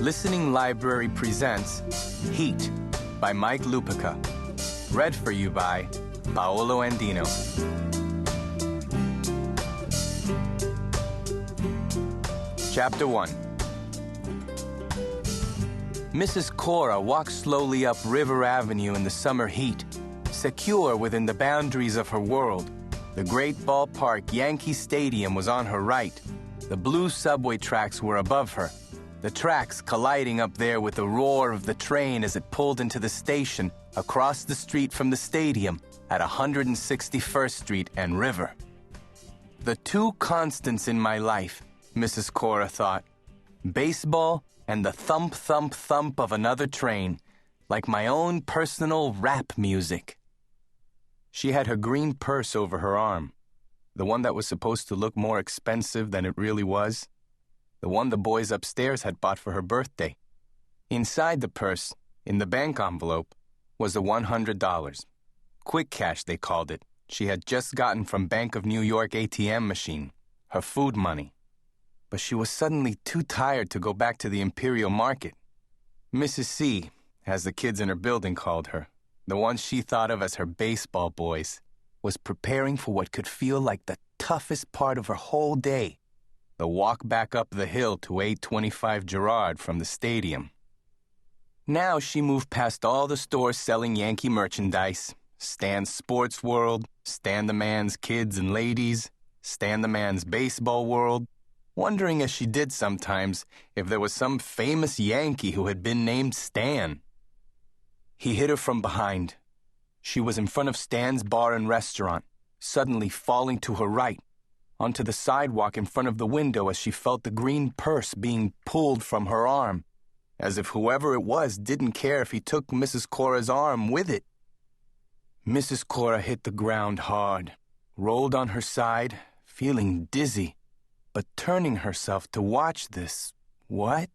Listening Library presents Heat by Mike Lupica. Read for you by Paolo Andino. Chapter 1. Mrs. Cora walked slowly up River Avenue in the summer heat, secure within the boundaries of her world. The great ballpark Yankee Stadium was on her right. The blue subway tracks were above her, the tracks colliding up there with the roar of the train as it pulled into the station across the street from the stadium at 161st Street and River. The two constants in my life, Mrs. Cora thought, baseball and the thump, thump, thump of another train, like my own personal rap music. She had her green purse over her arm, the one that was supposed to look more expensive than it really was, the one the boys upstairs had bought for her birthday. Inside the purse, in the bank envelope, was the $100. Quick cash, they called it. She had just gotten from Bank of New York ATM machine, her food money. But she was suddenly too tired to go back to the Imperial Market. Mrs. C, as the kids in her building called her, the ones she thought of as her baseball boys, was preparing for what could feel like the toughest part of her whole day, the walk back up the hill to 825 Girard from the stadium. Now she moved past all the stores selling Yankee merchandise, Stan Sports World, Stan the Man's Kids and Ladies, Stan the Man's Baseball World, wondering as she did sometimes if there was some famous Yankee who had been named Stan. He hit her from behind. She was in front of Stan's bar and restaurant, suddenly falling to her right, onto the sidewalk in front of the window as she felt the green purse being pulled from her arm, as if whoever it was didn't care if he took Mrs. Cora's arm with it. Mrs. Cora hit the ground hard, rolled on her side, feeling dizzy, but turning herself to watch this. What?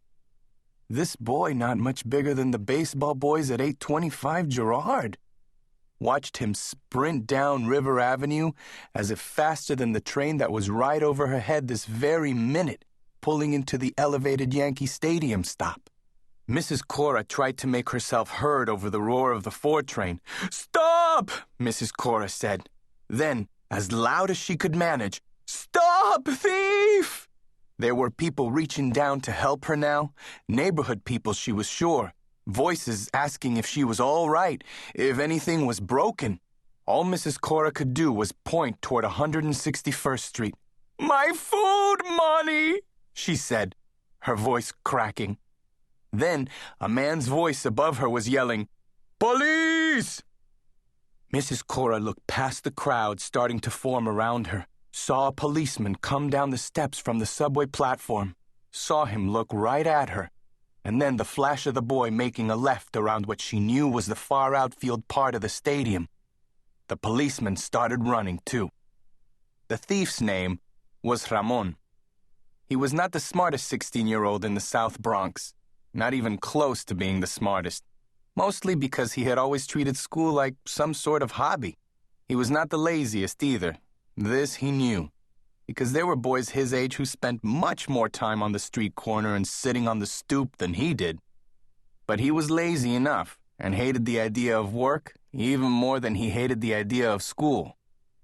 This boy not much bigger than the baseball boys at 825 Girard. Watched him sprint down River Avenue as if faster than the train that was right over her head this very minute, pulling into the elevated Yankee Stadium stop. Mrs. Cora tried to make herself heard over the roar of the Ford train. "Stop!" Mrs. Cora said. Then, as loud as she could manage, "Stop, thief!" There were people reaching down to help her now, neighborhood people she was sure, voices asking if she was all right, if anything was broken. All Mrs. Cora could do was point toward 161st Street. "My food money," she said, her voice cracking. Then a man's voice above her was yelling, "Police!" Mrs. Cora looked past the crowd starting to form around her, saw a policeman come down the steps from the subway platform, saw him look right at her, and then the flash of the boy making a left around what she knew was the far outfield part of the stadium. The policeman started running, too. The thief's name was Ramon. He was not the smartest 16-year-old in the South Bronx, not even close to being the smartest, mostly because he had always treated school like some sort of hobby. He was not the laziest either. This he knew, because there were boys his age who spent much more time on the street corner and sitting on the stoop than he did. But he was lazy enough and hated the idea of work even more than he hated the idea of school,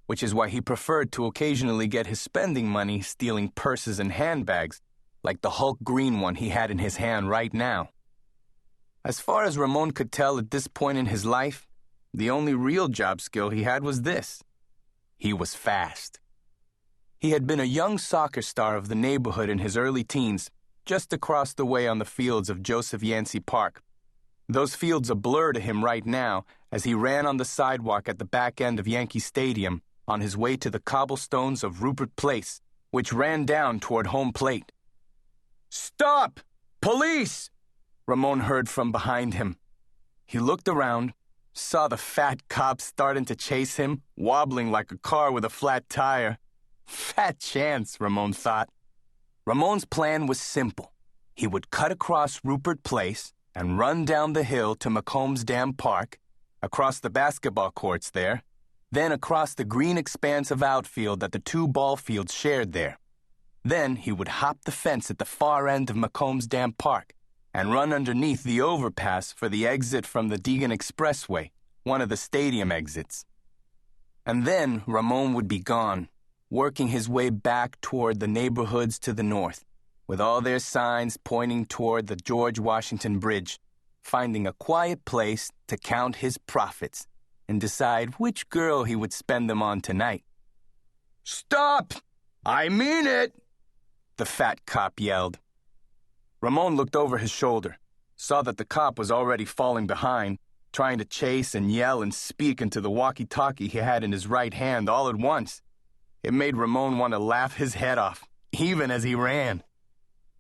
which is why he preferred to occasionally get his spending money stealing purses and handbags, like the Hulk green one he had in his hand right now. As far as Ramon could tell at this point in his life, the only real job skill he had was this. He was fast. He had been a young soccer star of the neighborhood in his early teens, just across the way on the fields of Joseph Yancey Park. Those fields a blur to him right now as he ran on the sidewalk at the back end of Yankee Stadium on his way to the cobblestones of Rupert Place, which ran down toward home plate. "Stop! Police!" Ramon heard from behind him. He looked around, saw the fat cop starting to chase him, wobbling like a car with a flat tire. Fat chance, Ramon thought. Ramon's plan was simple. He would cut across Rupert Place and run down the hill to McCombs Dam Park, across the basketball courts there, then across the green expanse of outfield that the two ball fields shared there. Then he would hop the fence at the far end of McCombs Dam Park, and run underneath the overpass for the exit from the Deegan Expressway, one of the stadium exits. And then Ramon would be gone, working his way back toward the neighborhoods to the north, with all their signs pointing toward the George Washington Bridge, finding a quiet place to count his profits and decide which girl he would spend them on tonight. "Stop! I mean it!" the fat cop yelled. Ramon looked over his shoulder, saw that the cop was already falling behind, trying to chase and yell and speak into the walkie-talkie he had in his right hand all at once. It made Ramon want to laugh his head off, even as he ran.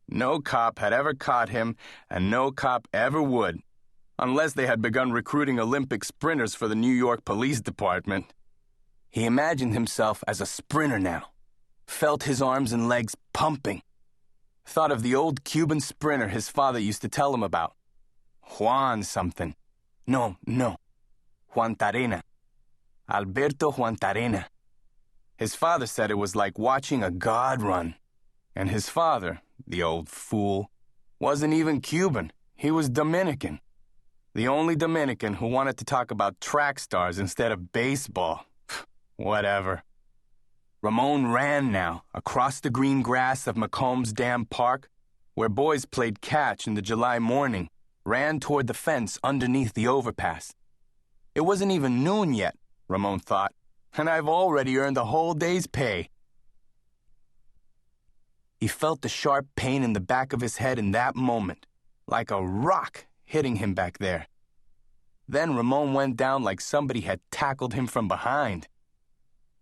No cop had ever caught him, and no cop ever would, unless they had begun recruiting Olympic sprinters for the New York Police Department. He imagined himself as a sprinter now, felt his arms and legs pumping, thought of the old Cuban sprinter his father used to tell him about. Juan something. No. Juantarena. Alberto Juantarena. His father said it was like watching a god run. And his father, the old fool, wasn't even Cuban. He was Dominican. The only Dominican who wanted to talk about track stars instead of baseball. Whatever. Ramon ran now across the green grass of Macomb's Dam Park, where boys played catch in the July morning, ran toward the fence underneath the overpass. It wasn't even noon yet, Ramon thought, and I've already earned a whole day's pay. He felt the sharp pain in the back of his head in that moment, like a rock hitting him back there. Then Ramon went down like somebody had tackled him from behind.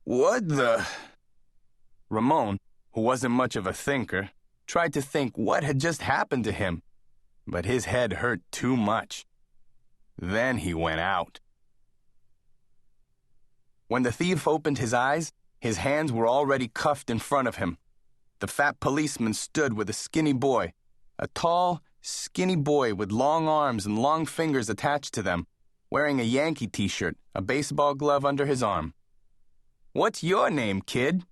What the? Ramon, who wasn't much of a thinker, tried to think what had just happened to him, but his head hurt too much. Then he went out. When the thief opened his eyes, his hands were already cuffed in front of him. The fat policeman stood with a skinny boy, a tall, skinny boy with long arms and long fingers attached to them, wearing a Yankee t-shirt, a baseball glove under his arm. "What's your name, kid?"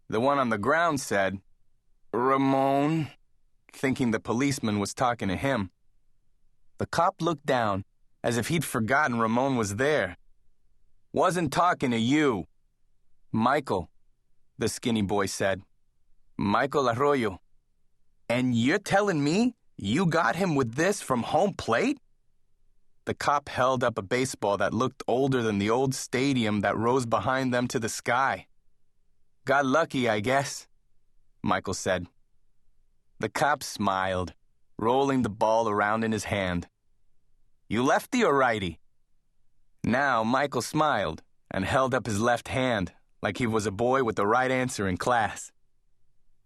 The one on the ground said, "Ramon," thinking the policeman was talking to him. The cop looked down, as if he'd forgotten Ramon was there. "Wasn't talking to you." "Michael," the skinny boy said. "Michael Arroyo." "And you're telling me you got him with this from home plate?" The cop held up a baseball that looked older than the old stadium that rose behind them to the sky. "Got lucky, I guess," Michael said. The cop smiled, rolling the ball around in his hand. "You lefty or righty?" Now Michael smiled and held up his left hand like he was a boy with the right answer in class.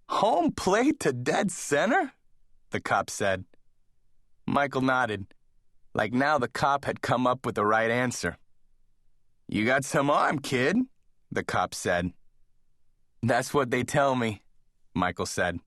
"Home plate to dead center?" the cop said. Michael nodded, like now the cop had come up with the right answer. "You got some arm, kid," the cop said. "That's what they tell me," Michael said.